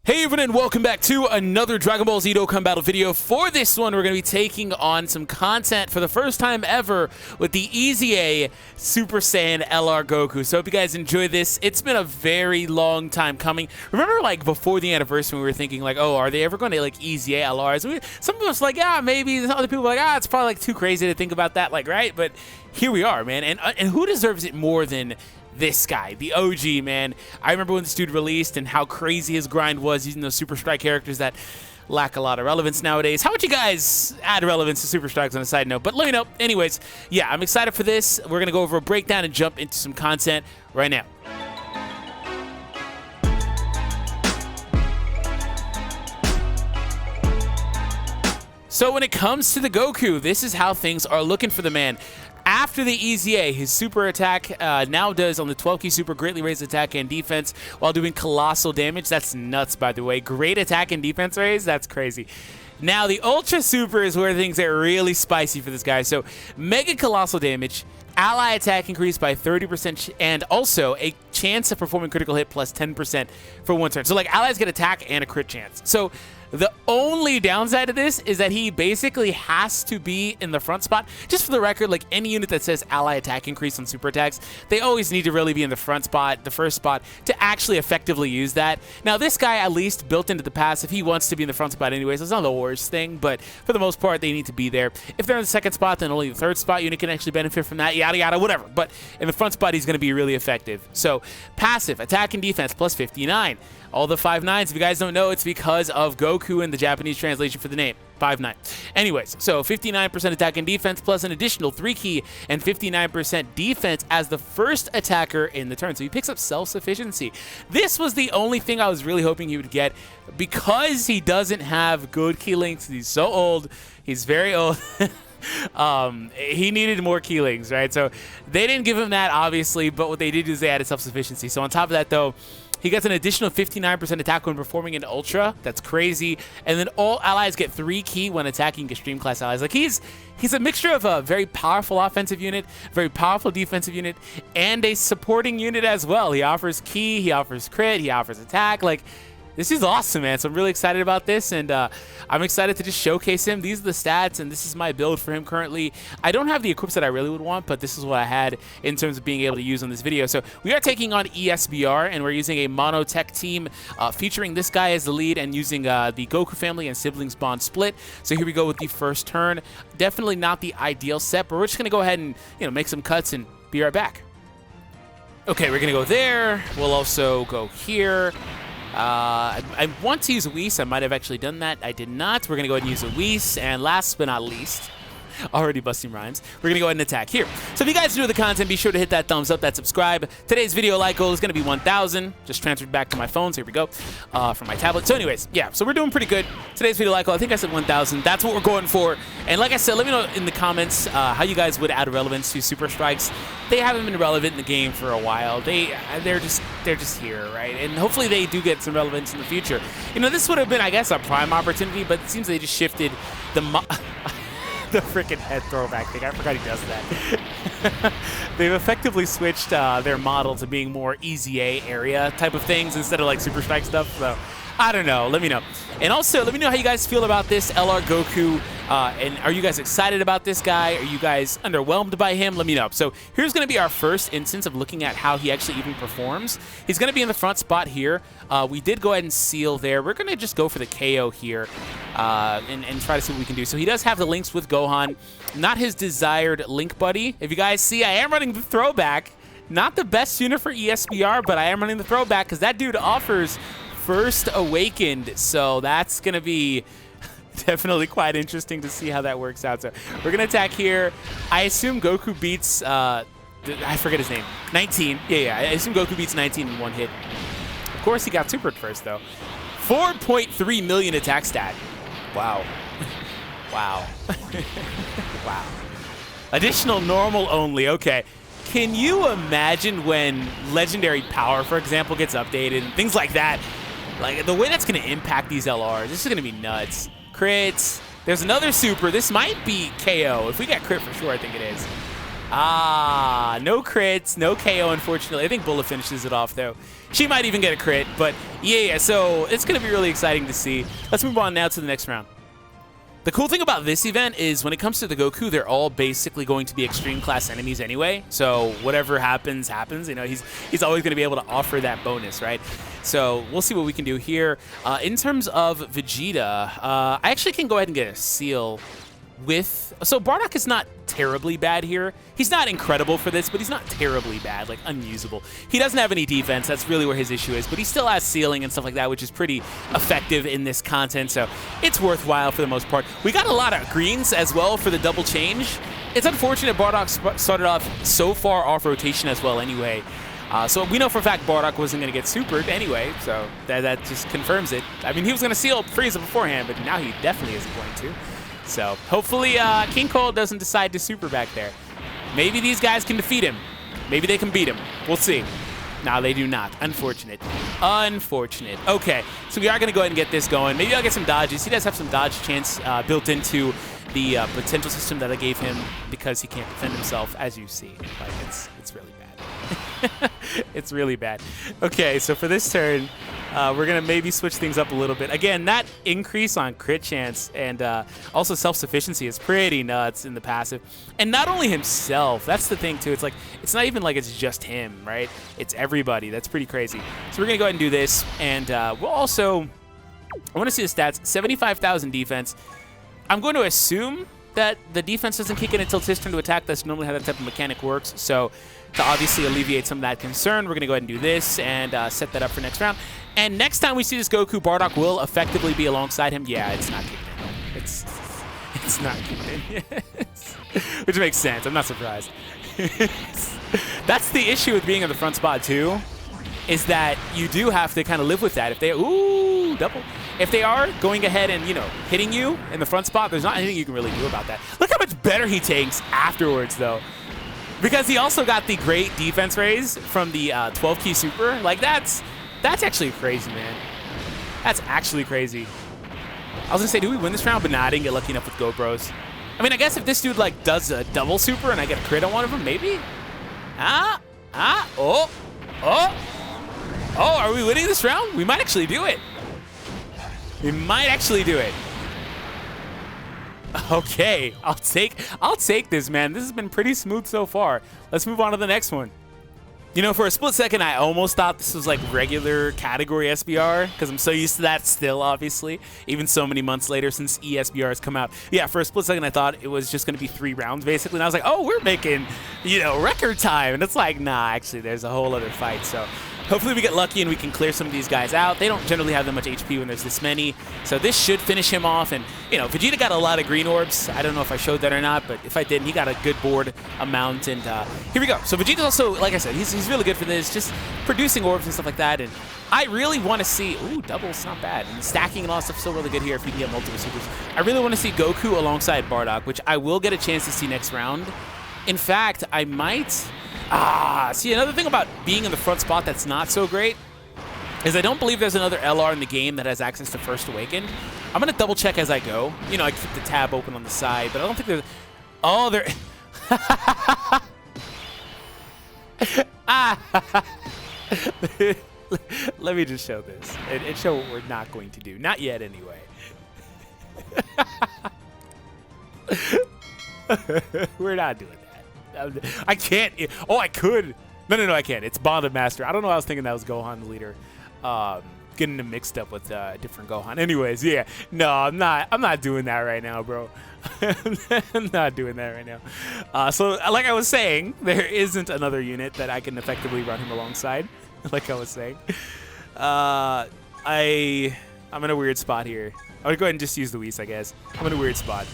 Hey everyone, and welcome back to another Dragon Ball Z Dokkan battle video. For this one, we're going to be taking on some content for the first time ever with the EZA Super Saiyan LR Goku. So I hope you guys enjoy this. It's been a very long time coming. Remember, like, before the anniversary, we were thinking, like, oh, are they ever going to, like, EZA LRs? Some of us were like, yeah, maybe. Other people were like, it's probably, like, too crazy to think about that, like, right? But here we are, man. And who deserves it more than this guy, the OG, man? I remember when this dude released and how crazy his grind was using those Super Strike characters that lack a lot of relevance nowadays. How would you guys add relevance to Super Strikes on a side note? But let me know. Anyways, yeah, I'm excited for this. We're going to go over a breakdown and jump into some content right now. So when it comes to the Goku, this is how things are looking for the man. After the EZA, his super attack now does on the 12 key super greatly raise attack and defense while doing colossal damage. That's nuts, by the way. Great attack and defense raise. That's crazy. Now, the Ultra Super is where things get really spicy for this guy. So, mega colossal damage, ally attack increased by 30%, and also a chance of performing critical hit plus 10% for one turn. So, like, allies get attack and a crit chance. So, the only downside of this is that he basically has to be in the front spot. Just for the record, like any unit that says ally attack increase on super attacks, they always need to really be in the front spot, the first spot, to actually effectively use that. Now, this guy, at least built into the passive, he wants to be in the front spot anyways. It's not the worst thing, but for the most part, they need to be there. If they're in the second spot, then only the third spot unit can actually benefit from that, yada, yada, whatever. But in the front spot, he's going to be really effective. So, passive, attack and defense, plus 59. All the 5/9s, if you guys don't know, it's because of Goku in the Japanese translation for the name. 5/9. Anyways, so 59% attack and defense plus an additional 3 key and 59% defense as the first attacker in the turn. So he picks up self-sufficiency. This was the only thing I was really hoping he would get because he doesn't have good key links. He's so old. He's very old. He needed more key links, right? So they didn't give him that, obviously, but what they did is they added self-sufficiency. So on top of that, though, he gets an additional 59% attack when performing in Ultra. That's crazy. And then all allies get 3 key when attacking extreme class allies. Like he's a mixture of a very powerful offensive unit, very powerful defensive unit, and a supporting unit as well. He offers key, he offers crit, he offers attack. Like, this is awesome, man. So I'm really excited about this, and I'm excited to just showcase him. These are the stats, and this is my build for him currently. I don't have the equips that I really would want, but this is what I had in terms of being able to use on this video. So we are taking on ESBR, and we're using a monotech team featuring this guy as the lead and using the Goku family and siblings bond split. So here we go with the first turn. Definitely not the ideal set, but we're just going to go ahead and make some cuts and be right back. Okay, we're going to go there. We'll also go here. I want to use a Whis. I might have actually done that. I did not. We're going to go ahead and use a Whis. And last but not least, already busting rhymes, we're going to go ahead and attack here. So if you guys enjoy the content, be sure to hit that thumbs up, that subscribe. Today's video like goal is going to be 1,000. Just transferred back to my phone, so here we go, from my tablet. So anyways, yeah, so we're doing pretty good. Today's video like goal, I think I said 1,000. That's what we're going for. And like I said, let me know in the comments how you guys would add relevance to Super Strikes. They haven't been relevant in the game for a while. They're just here, right? And hopefully they do get some relevance in the future. This would have been, I guess, a prime opportunity, but it seems they just shifted the the freaking head throwback thing. I forgot he does that. They've effectively switched their model to being more EZA area type of things instead of like Super Strike stuff. So I don't know. Let me know. And also, let me know how you guys feel about this LR Goku. And are you guys excited about this guy? Are you guys underwhelmed by him? Let me know. So here's going to be our first instance of looking at how he actually even performs. He's going to be in the front spot here. We did go ahead and seal there. We're going to just go for the KO here and try to see what we can do. So he does have the links with Gohan. Not his desired link buddy. If you guys see, I am running the throwback. Not the best unit for ESBR, but I am running the throwback because that dude offers First Awakened, so that's going to be definitely quite interesting to see how that works out. So we're going to attack here. I assume Goku beats, I forget his name, 19. Yeah, I assume Goku beats 19 in one hit. Of course, he got supered first, though. 4.3 million attack stat. Wow. Wow. Wow. Additional normal only. Okay. Can you imagine when Legendary Power, for example, gets updated and things like that? Like, the way that's going to impact these LRs, this is going to be nuts. Crits. There's another super. This might be KO. If we got crit for sure, I think it is. Ah, no crits, no KO, unfortunately. I think Bullet finishes it off, though. She might even get a crit, but yeah, so it's going to be really exciting to see. Let's move on now to the next round. The cool thing about this event is when it comes to the Goku, they're all basically going to be extreme class enemies anyway. So whatever happens, happens. You know, he's always going to be able to offer that bonus, right? So we'll see what we can do here. In terms of Vegeta, I actually can go ahead and get a seal with... So Bardock is not terribly bad here. He's not incredible for this, but he's not terribly bad, like unusable. He doesn't have any defense. That's really where his issue is, but he still has ceiling and stuff like that, which is pretty effective in this content, so it's worthwhile for the most part. We got a lot of greens as well for the double change. It's unfortunate Bardock started off so far off rotation as well anyway. So we know for a fact Bardock wasn't going to get supered anyway, so that just confirms it. I mean, he was going to seal Frieza beforehand, but now he definitely isn't going to. So hopefully King Cole doesn't decide to super back there. Maybe these guys can defeat him. Maybe they can beat him. We'll see. No, they do not. Unfortunate. Unfortunate. Okay, so we are going to go ahead and get this going. Maybe I'll get some dodges. He does have some dodge chance built into the potential system that I gave him because he can't defend himself, as you see. Like, it's really bad. It's really bad. Okay, so for this turn, we're going to maybe switch things up a little bit. Again, that increase on crit chance and also self-sufficiency is pretty nuts in the passive. And not only himself, that's the thing too. It's like, it's not even like it's just him, right? It's everybody. That's pretty crazy. So we're going to go ahead and do this. And we'll also, I want to see the stats, 75,000 defense. I'm going to assume that the defense doesn't kick in until it's his turn to attack. That's normally how that type of mechanic works. So to obviously alleviate some of that concern, we're going to go ahead and do this and set that up for next round. And next time we see this Goku, Bardock will effectively be alongside him. Yeah, it's not kicked in. It's not kicked in. Yes. Which makes sense. I'm not surprised. That's the issue with being in the front spot too, is that you do have to kind of live with that. If they, ooh, double. If they are going ahead and, you know, hitting you in the front spot, there's not anything you can really do about that. Look how much better he takes afterwards, though. Because he also got the great defense raise from the 12-key super. Like, that's actually crazy, man. That's actually crazy. I was going to say, do we win this round? But nah, I didn't get lucky enough with GoPros. I mean, I guess if this dude, like, does a double super and I get a crit on one of them, maybe? Oh, are we winning this round? We might actually do it. We might actually do it. Okay, I'll take this, man. This has been pretty smooth so far. Let's move on to the next one. You know, for a split second, I almost thought this was like regular category SBR because I'm so used to that still, obviously, even so many months later since ESBR has come out. Yeah, for a split second, I thought it was just going to be 3 rounds, basically. And I was like, oh, we're making, you know, record time. And it's like, nah, actually, there's a whole other fight. So hopefully we get lucky and we can clear some of these guys out. They don't generally have that much HP when there's this many. So this should finish him off. And, you know, Vegeta got a lot of green orbs. I don't know if I showed that or not, but if I did, he got a good board amount. And here we go. So Vegeta's also, like I said, he's really good for this, just producing orbs and stuff like that. And I really want to see, ooh, doubles, not bad. And stacking and all that stuff still really good here if you can get multiple supers. I really want to see Goku alongside Bardock, which I will get a chance to see next round. In fact, I might... see, another thing about being in the front spot that's not so great is I don't believe there's another LR in the game that has access to First Awakened. I'm going to double check as I go. You know, I keep the tab open on the side, but I don't think there's... Oh, there... Let me just show this and show what we're not going to do. Not yet, anyway. We're not doing that. I can't. Oh, I could. No, I can't. It's Bonded Master. I don't know. I was thinking that was Gohan the leader. Getting them mixed up with different Gohan. Anyways, yeah. No, I'm not doing that right now, bro. I'm not doing that right now. So, like I was saying, there isn't another unit that I can effectively run him alongside. Like I was saying, I'm in a weird spot here. I'm gonna go ahead and just use the Whis, I guess. I'm in a weird spot.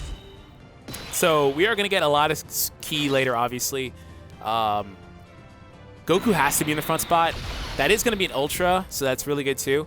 So we are going to get a lot of key later, obviously. Goku has to be in the front spot. That is going to be an Ultra, so that's really good too.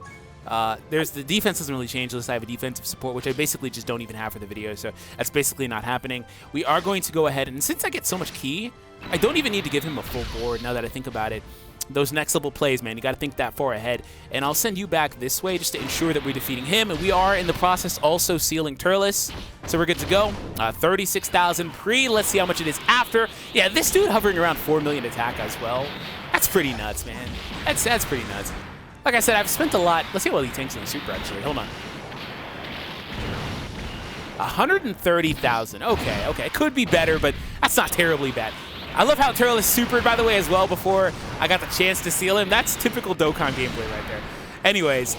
There's the defense doesn't really change unless I have a defensive support, which I basically just don't even have for the video, so that's basically not happening. We are going to go ahead, and since I get so much key, I don't even need to give him a full board now that I think about it. those next level plays, man. You got to think that far ahead. And I'll send you back this way just to ensure that we're defeating him. And we are in the process also sealing Turles. So we're good to go. 36,000 pre. Let's see how much it is after. Yeah, this dude hovering around 4 million attack as well. That's pretty nuts, man. That's pretty nuts. Like I said, I've spent a lot. Let's see what he tanks in the super, actually. Hold on. 130,000. Okay. Could be better, but that's not terribly bad. I love how Turles supered, by the way, as well before I got the chance to seal him. That's typical Dokkan gameplay right there. Anyways,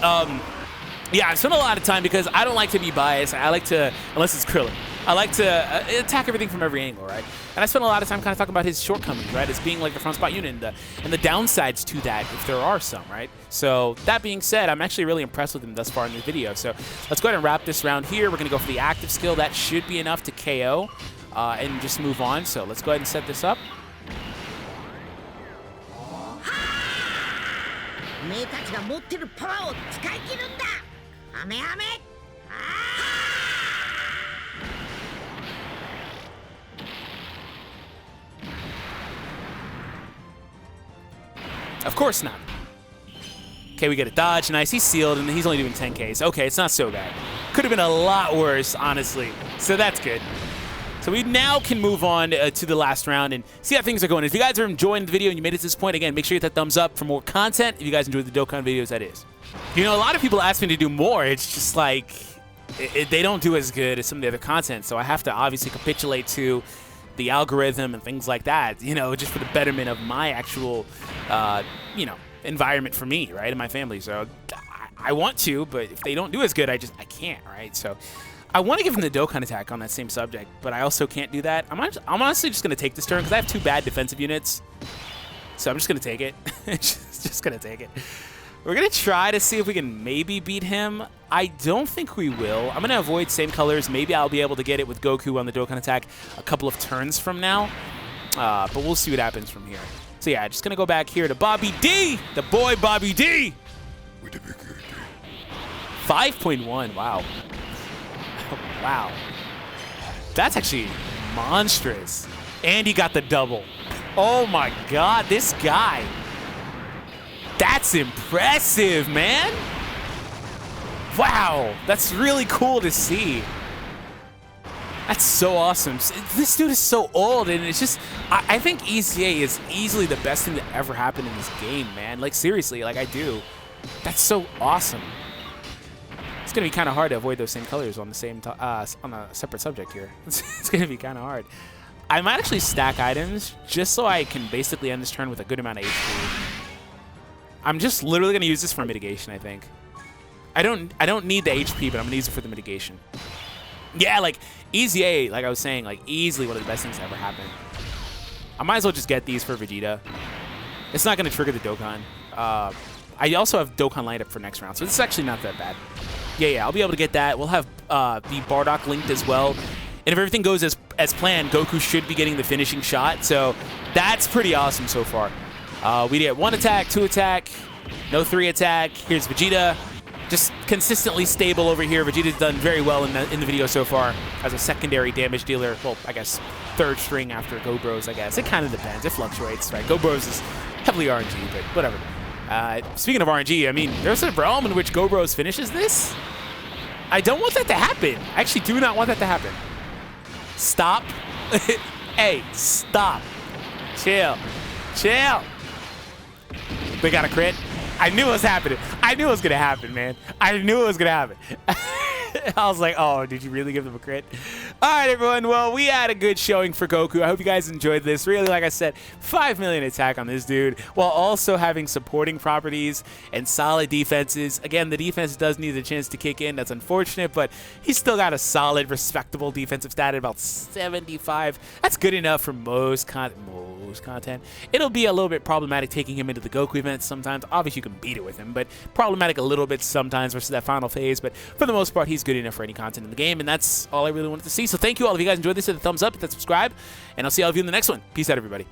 yeah, I've spent a lot of time because I don't like to be biased. I like to, unless it's Krillin, I like to attack everything from every angle, right? And I spent a lot of time kind of talking about his shortcomings, right? As being like the front spot unit and the downsides to that, if there are some, right? So that being said, I'm actually really impressed with him thus far in the video. So let's go ahead and wrap this round here. We're going to go for the active skill. That should be enough to KO and just move on. So let's go ahead and set this up. Of course not. Okay, we get a dodge. Nice. He's sealed, and he's only doing 10Ks. Okay, it's not so bad. Could have been a lot worse, honestly. So that's good. So we now can move on to the last round and see how things are going. If you guys are enjoying the video and you made it to this point, again, make sure you hit that thumbs up for more content. If you guys enjoyed the Dokkan videos, that is. You know, a lot of people ask me to do more. It's just like they don't do as good as some of the other content. So I have to obviously capitulate to the algorithm and things like that, you know, just for the betterment of my actual, you know, environment for me, right, and my family. So I want to, but if they don't do as good, I can't, right? So I want to give him the Dokkan attack on that same subject, but I also can't do that. I'm honestly just going to take this turn because I have 2 bad defensive units. So I'm just going to take it. just going to take it. We're going to try to see if we can maybe beat him. I don't think we will. I'm going to avoid same colors. Maybe I'll be able to get it with Goku on the Dokkan attack a couple of turns from now. But we'll see what happens from here. So yeah, just going to go back here to Bobby D, the boy Bobby D. 5.1, wow. Wow. That's actually monstrous. And he got the double. Oh my God, this guy. That's impressive, man. Wow, that's really cool to see. That's so awesome. This dude is so old, and it's just, I think EZA is easily the best thing that ever happened in this game, man. Like, seriously, like, I do. That's so awesome. It's going to be kind of hard to avoid those same colors on the same on a separate subject here. It's going to be kind of hard. I might actually stack items just so I can basically end this turn with a good amount of HP. I'm just literally going to use this for mitigation, I think. I don't need the HP, but I'm going to use it for the mitigation. Yeah, like, EZA, like I was saying, like, easily one of the best things to ever happen. I might as well just get these for Vegeta. It's not going to trigger the Dokkan. I also have Dokkan lined up for next round, so this is actually not that bad. Yeah, I'll be able to get that. We'll have the Bardock linked as well. And if everything goes as planned, Goku should be getting the finishing shot. So that's pretty awesome so far. We get 1 attack, 2 attack, no 3 attack. Here's Vegeta. Just consistently stable over here. Vegeta's done very well in the video so far as a secondary damage dealer. Well, I guess 3rd string after Go Bros, I guess. It kind of depends. It fluctuates, right? Go Bros is heavily RNG, but whatever. Speaking of RNG, I mean, there's a realm in which Go Bros finishes this. I don't want that to happen. I actually do not want that to happen. Stop. Hey, stop. Chill. Chill. They got a crit. I knew it was happening. I knew it was going to happen, man. I knew it was going to happen. I was like, oh, did you really give them a crit? All right, everyone. Well, we had a good showing for Goku. I hope you guys enjoyed this. Really, like I said, 5 million attack on this dude while also having supporting properties and solid defenses. Again, the defense does need a chance to kick in. That's unfortunate, but he's still got a solid, respectable defensive stat at about 75. That's good enough for most content. It'll be a little bit problematic taking him into the Goku events sometimes. Obviously, you can beat it with him, but problematic a little bit sometimes versus that final phase. But for the most part, he's good enough for any content in the game, and that's all I really wanted to see. So thank you all. If you guys enjoyed this, hit the thumbs up, hit that subscribe, and I'll see all of you in the next one. Peace out, everybody.